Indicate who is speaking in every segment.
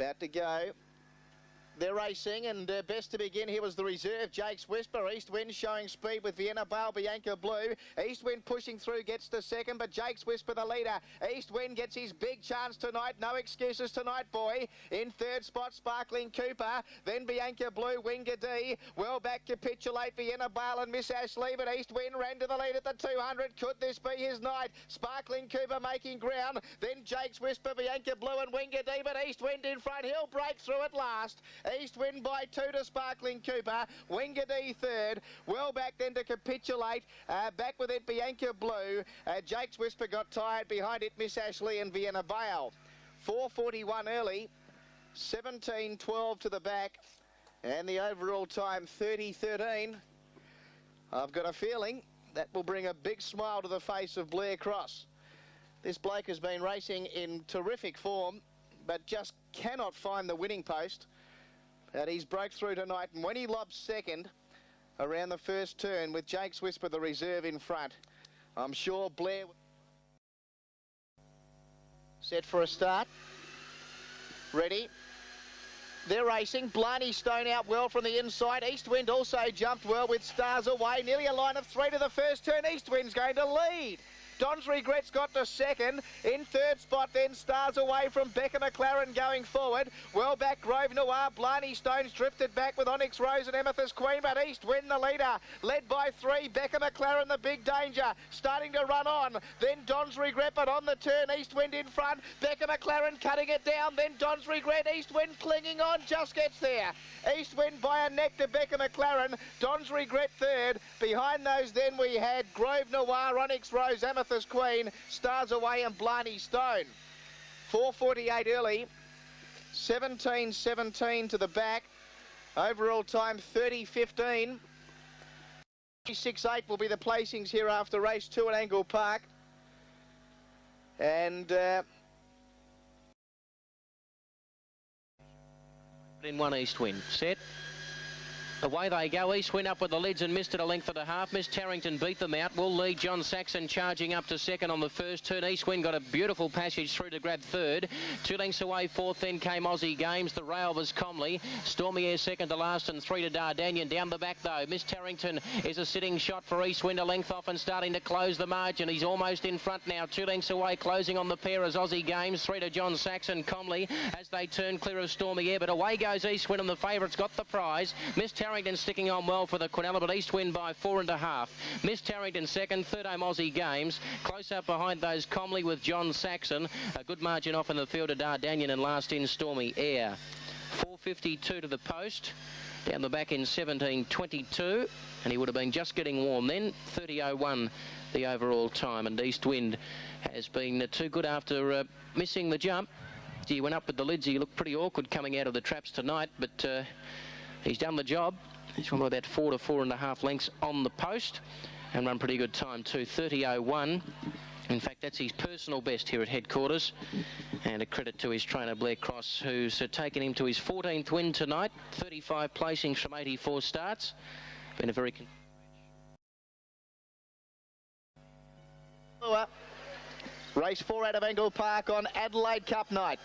Speaker 1: About to go. They're racing, and best to begin here was the reserve, Jake's Whisper. East Wind showing speed with Vienna Bale, Bianca Blue. East Wind pushing through, gets to second, but Jake's Whisper the leader. East Wind gets his big chance tonight. No excuses tonight, boy. In third spot, Sparkling Cooper. Then Bianca Blue, Winger D. Well back, Capitulate, Vienna Bale and Miss Ashley, but East Wind ran to the lead at the 200. Could this be his night? Sparkling Cooper making ground. Then Jake's Whisper, Bianca Blue and Winger D, but East Wind in front. He'll break through at last. East Wind by 2 to Sparkling Cooper. Winger D third. Well back then to Capitulate. Back with it Bianca Blue. Jake's Whisper got tired. Behind it Miss Ashley and Vienna Bale. 4:41 early. 17:12 to the back. And the overall time 30:13. I've got a feeling that will bring a big smile to the face of Blair Cross. This bloke has been racing in terrific form, but just cannot find the winning post. And he's broke through tonight, and when he lobs second around the first turn with Jake's Whisper, the reserve in front, I'm sure Blair... Set for a start. Ready. They're racing. Blarney Stone out well from the inside. East Wind also jumped well with Stars Away. Nearly a line of 3 to the first turn. East Wind's going to lead. Don's Regrets got to second. In third spot then Stars Away from Becca McLaren going forward. Well back Grove Noir. Blarney Stones drifted back with Onyx Rose and Amethyst Queen, but East Wind the leader. Led by 3. Becca McLaren the big danger. Starting to run on. Then Don's Regret, but on the turn East Wind in front. Becca McLaren cutting it down. Then Don's Regret. East Wind clinging on. Just gets there. East Wind by a neck to Becca McLaren. Don's Regret third. Behind those then we had Grove Noir, Onyx Rose, Amethyst Queen, Stars Away and Blarney Stone. 4:48 early. 17:17 to the back. Overall time 30:15. 6:8 will be the placings here after race 2 at Angle Park. And
Speaker 2: in one East Wind. Set. Away they go. East Wind up with the leads and missed it a length and a half. Miss Tarrington beat them out. Will lead John Saxon charging up to second on the first turn. East Wind got a beautiful passage through to grab third. 2 lengths away fourth, then came Aussie Games. The rail was Comley. Stormy Air second to last and 3 to Dardanian. Down the back though, Miss Tarrington is a sitting shot for East Wind, a length off and starting to close the margin. He's almost in front now. 2 lengths away, closing on the pair as Aussie Games. 3 to John Saxon, Comley as they turn clear of Stormy Air. But away goes East Wind and the favourite's got the prize. Miss Tarrington sticking on well for the Quinella, but East Wind by 4.5. Miss Tarrington second, third home Aussie Games. Close up behind those Comley with John Saxon. A good margin off in the field of Dardanian and last in Stormy Air. 4:52 to the post. Down the back in 17:22, and he would have been just getting warm then. 30:01 the overall time, and East Wind has been too good after missing the jump. He went up with the lids. He looked pretty awkward coming out of the traps tonight, but he's done the job. He's run about 4 to 4.5 lengths on the post and run pretty good time too. 30:01. In fact, that's his personal best here at headquarters. And a credit to his trainer, Blair Cross, who's taken him to his 14th win tonight. 35 placings from 84 starts. Been a very...
Speaker 1: Race 4 out of Angle Park on Adelaide Cup night.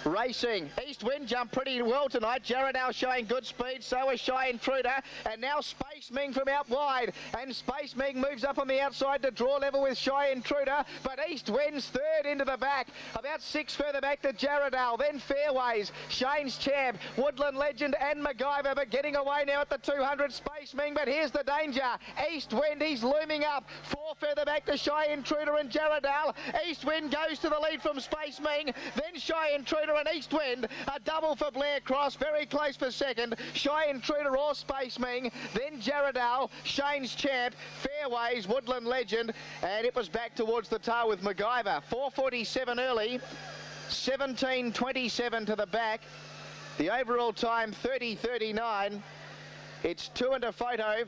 Speaker 1: Racing. East Wind jumped pretty well tonight. Jaredale showing good speed. So is Shy Intruder. And now Space Ming from out wide. And Space Ming moves up on the outside to draw level with Shy Intruder. But East Wind's third into the back. About 6 further back to Jaredale. Then Fairways. Shane's Champ. Woodland Legend and MacGyver. But getting away now at the 200. Space Ming. But here's the danger. East Wind. He's looming up. 4 further back to Shy Intruder and Jaredale. East Wind goes to the lead from Space Ming. Then Shy Intruder and East Wind. A double for Blair Cross. Very close for second. Shy Intruder or Space Ming. Then Jaredale. Shane's Champ. Fairways. Woodland Legend. And it was back towards the tail with MacGyver. 4:47 early. 17:27 to the back. The overall time 30:39. It's 2 and a photo.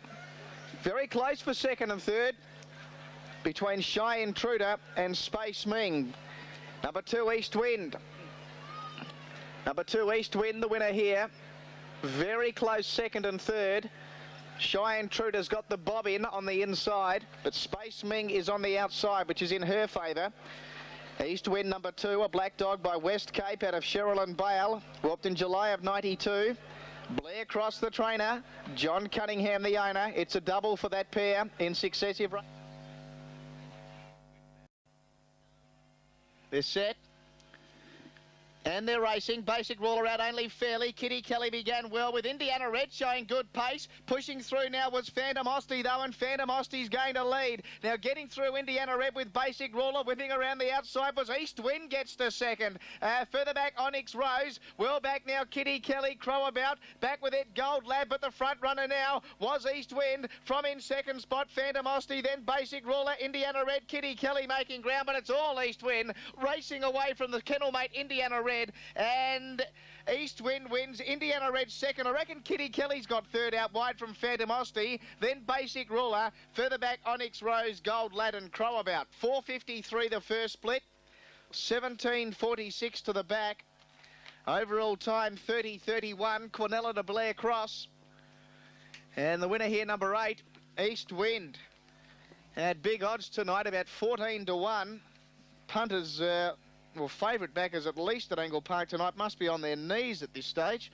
Speaker 1: Very close for second and third between Shy Intruder and Space Ming. Number 2 East Wind. Number 2 East Wind, the winner here. Very close second and third. Shy Intruder's got the bob in on the inside, but Space Ming is on the outside, which is in her favour. East Wind number 2, a Black Dog by West Cape out of Cherylin Bale. Whelped July of 92. Blair crossed the trainer. John Cunningham the owner. It's a double for that pair in successive. They're set. And they're racing. Basic Ruler out only fairly. Kitty Kelly began well with Indiana Red showing good pace. Pushing through now was Phantom Osty though, and Phantom Osty's going to lead. Now getting through Indiana Red with Basic Ruler. Whipping around the outside was East Wind gets to second. Further back Onyx Rose. Well back now Kitty Kelly. Crow about. Back with it Gold Lab, but the front runner now was East Wind. From in second spot Phantom Osty, then Basic Ruler, Indiana Red, Kitty Kelly making ground, but it's all East Wind. Racing away from the kennel mate Indiana Red. And East Wind wins. Indiana Red second. I reckon Kitty Kelly's got third out wide from Phantom Osty. Then Basic Ruler. Further back Onyx Rose, Gold Lad and Crow about. 4:53 the first split. 17:46 to the back. Overall time 30:31. Quinella to Blair Cross. And the winner here, number 8, East Wind. At big odds tonight, about 14 to 1. Punters... well, favourite backers at least at Angle Park tonight must be on their knees at this stage.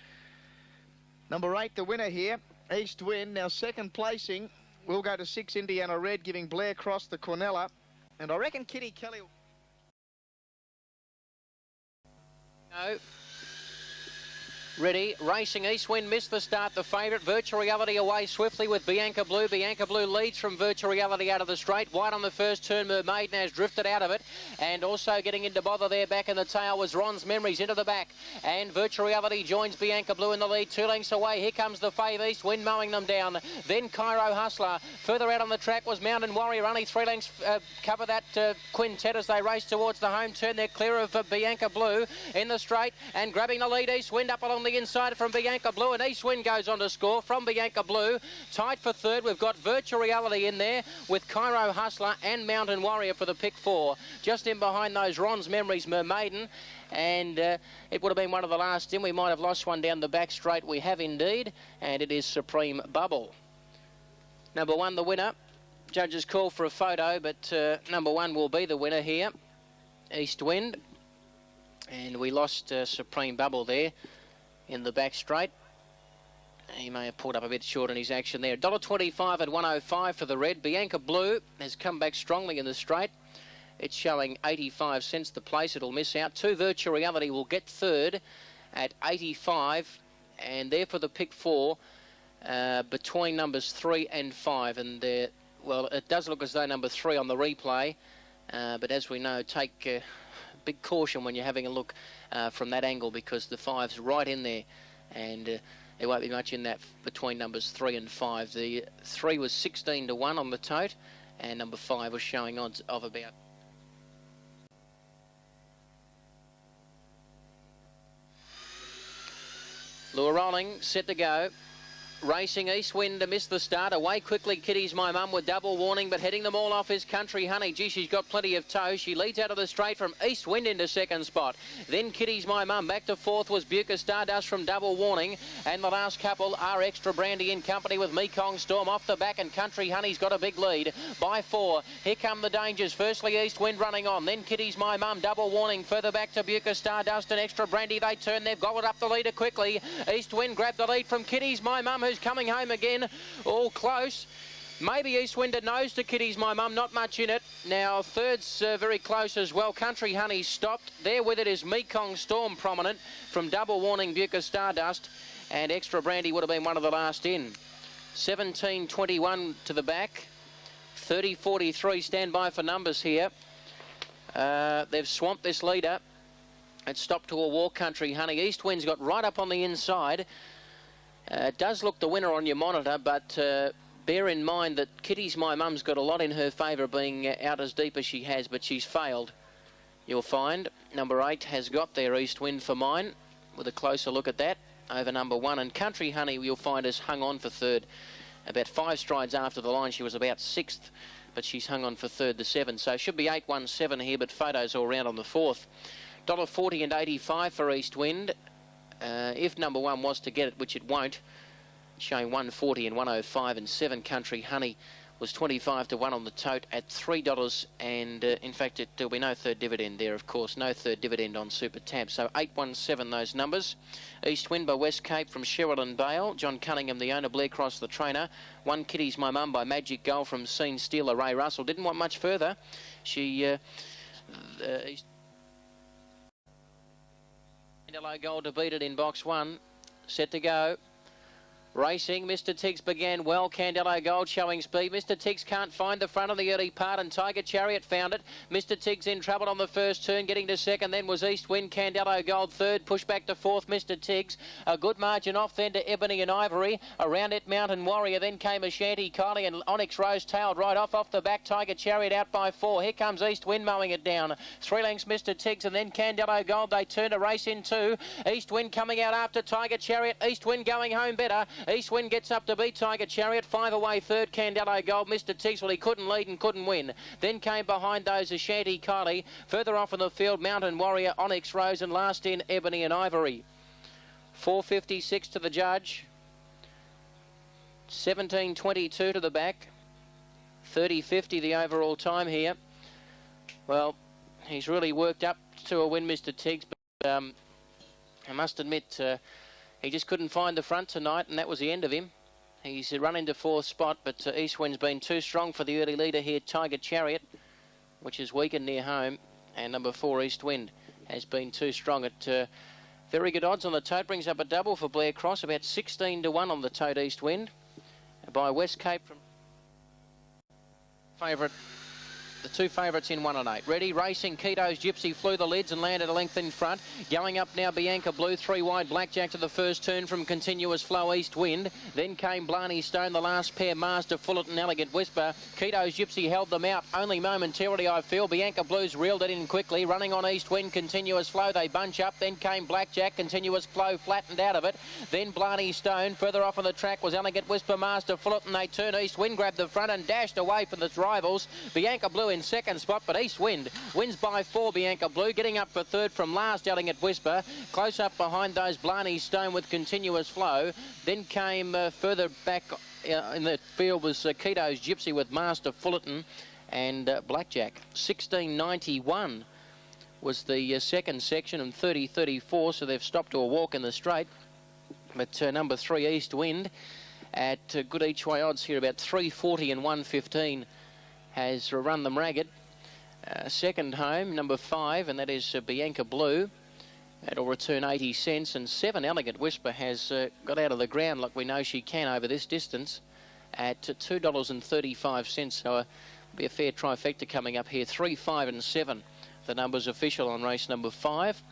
Speaker 1: Number 8, the winner here, East Wind. Now second placing will go to 6 Indiana Red, giving Blair Cross the Quinella. And I reckon Kitty Kelly...
Speaker 2: No. Ready, racing East Wind missed the start. The favourite, Virtual Reality away swiftly with Bianca Blue. Bianca Blue leads from Virtual Reality out of the straight. Wide on the first turn, Mermaiden has drifted out of it. And also getting into bother there back in the tail was Ron's Memories into the back. And Virtual Reality joins Bianca Blue in the lead. 2 lengths away. Here comes the fave East Wind mowing them down. Then Cairo Hustler. Further out on the track was Mountain Warrior. Only 3 lengths cover that quintet as they race towards the home turn. They're clear of Bianca Blue in the straight. And grabbing the lead, East Wind up along the inside from Bianca Blue, and East Wind goes on to score from Bianca Blue. Tight for third, we've got Virtual Reality in there with Cairo Hustler and Mountain Warrior for the pick 4. Just in behind those, Ron's Memories, Mermaiden, and it would have been one of the last in. We might have lost one down the back straight. We have indeed, and it is Supreme Bubble. Number 1, the winner. Judges call for a photo, but number 1 will be the winner here, East Wind. And we lost Supreme Bubble there in the back straight. He may have pulled up a bit short in his action there. $1.25 at 105 for the red. Bianca Blue has come back strongly in the straight. It's showing 85 cents the place. It'll miss out. 2 Virtual Reality will get third at 85. And there for the pick 4 between numbers 3 and 5. And, well, it does look as though number 3 on the replay. But as we know, take... big caution when you're having a look from that angle, because the 5's right in there, and there won't be much in that between numbers 3 and 5. The 3 was 16 to 1 on the tote, and number 5 was showing odds of about... Lure rolling, set to go. Racing East Wind to miss the start. Away quickly Kitty's My Mum with Double Warning, but heading them all off is Country Honey. Gee, she's got plenty of toe. She leads out of the straight from East Wind into second spot. Then Kitty's My Mum. Back to fourth was Buca Stardust from Double Warning. And the last couple are Extra Brandy in company with Mekong Storm off the back, and Country Honey's got a big lead by 4. Here come the dangers. Firstly East Wind running on. Then Kitty's My Mum. Double Warning. Further back to Buca Stardust and Extra Brandy. They turn. They've gobbled up the leader quickly. East Wind grabbed the lead from Kitty's My Mum, who's coming home again. All close. Maybe East Wind a nose to Kitty's My Mum, not much in it. Now third's very close as well. Country Honey stopped. There with it is Mekong Storm prominent from Double Warning, Buca Stardust, and Extra Brandy would have been one of the last in. 17.21 to the back. 30.43 stand by for numbers here. They've swamped this leader. It stopped to a walk, Country Honey. East Wind's got right up on the inside. It does look the winner on your monitor, but bear in mind that Kitty's My Mum's got a lot in her favour, being out as deep as she has, but she's failed. You'll find number 8 has got there, East Wind for mine, with a closer look at that, over number 1. And Country Honey, you'll find, has hung on for third. About 5 strides after the line, she was about 6th, but she's hung on for third, the 7. So it should be 8-1-7 here, but photos all round on the 4th. $1.40 and 85 for East Wind. If number 1 was to get it, which it won't, showing 140 and 105 and 7 Country Honey was 25 to 1 on the tote at $3, and in fact there'll be no third dividend there, of course, no third dividend on Super Tab. So 817 those numbers. East Wind by West Cape from Cherylin, Bale. John Cunningham the owner, Blair Cross the trainer. One Kitty's My Mum by Magic Goal from Scene Stealer, Ray Russell. Didn't want much further. She Yellow Gold to beat it in box 1. Set to go. Racing, Mr. Tiggs began well. Candelo Gold showing speed. Mr. Tiggs can't find the front of the early part, and Tiger Chariot found it. Mr. Tiggs in trouble on the first turn, getting to second. Then was East Wind, Candelo Gold third. Push back to fourth, Mr. Tiggs. A good margin off then to Ebony and Ivory. Around it, Mountain Warrior. Then came Ashanti Kylie, and Onyx Rose tailed right off the back. Tiger Chariot out by 4. Here comes East Wind mowing it down. 3 lengths, Mr. Tiggs, and then Candelo Gold. They turn a race in 2. East Wind coming out after Tiger Chariot. East Wind going home better. East Wind gets up to beat Tiger Chariot. 5 away third, Candelo Gold. Mr. Tiggs, well, he couldn't lead and couldn't win. Then came behind those Ashanti Kylie. Further off in the field, Mountain Warrior, Onyx Rose, and last in Ebony and Ivory. 4.56 to the judge. 17.22 to the back. 30.50 the overall time here. Well, he's really worked up to a win, Mr. Tiggs, but I must admit he just couldn't find the front tonight, and that was the end of him. He's run into 4th spot, but East Wind's been too strong for the early leader here, Tiger Chariot, which is weakened near home, and number 4, East Wind, has been too strong at very good odds on the tote. Brings up a double for Blair Cross, about 16 to 1 on the tote, East Wind, by West Cape from favourite. The 2 favourites in 1 and 8. Ready, racing, Keto's Gypsy flew the lids and landed a length in front. Going up now, Bianca Blue, 3 wide, Blackjack to the first turn from Continuous Flow, East Wind. Then came Blarney Stone, the last pair, Master Fullerton, Elegant Whisper. Keto's Gypsy held them out, only momentarily, I feel. Bianca Blue's reeled it in quickly. Running on East Wind, Continuous Flow, they bunch up. Then came Blackjack, Continuous Flow flattened out of it. Then Blarney Stone. Further off on the track was Elegant Whisper, Master Fullerton. They turn. East Wind grabbed the front and dashed away from the rivals. Bianca Blue in second spot, but East Wind wins by 4. Bianca Blue getting up for third from last, Elegant Whisper. Close up behind those, Blarney Stone with Continuous Flow. Then came further back in the field was Keto's Gypsy with Master Fullerton and Blackjack. 16.91 was the second section, and 30.34, so they've stopped to a walk in the straight. But number 3, East Wind, at good each way odds here, about 3.40 and 1.15, has run them ragged. Second home, number 5, and that is Bianca Blue. That'll return 80 cents. And 7, Elegant Whisper, has got out of the ground like we know she can over this distance at $2.35. So it'll be a fair trifecta coming up here. 3, 5 and 7. The numbers official on race number 5.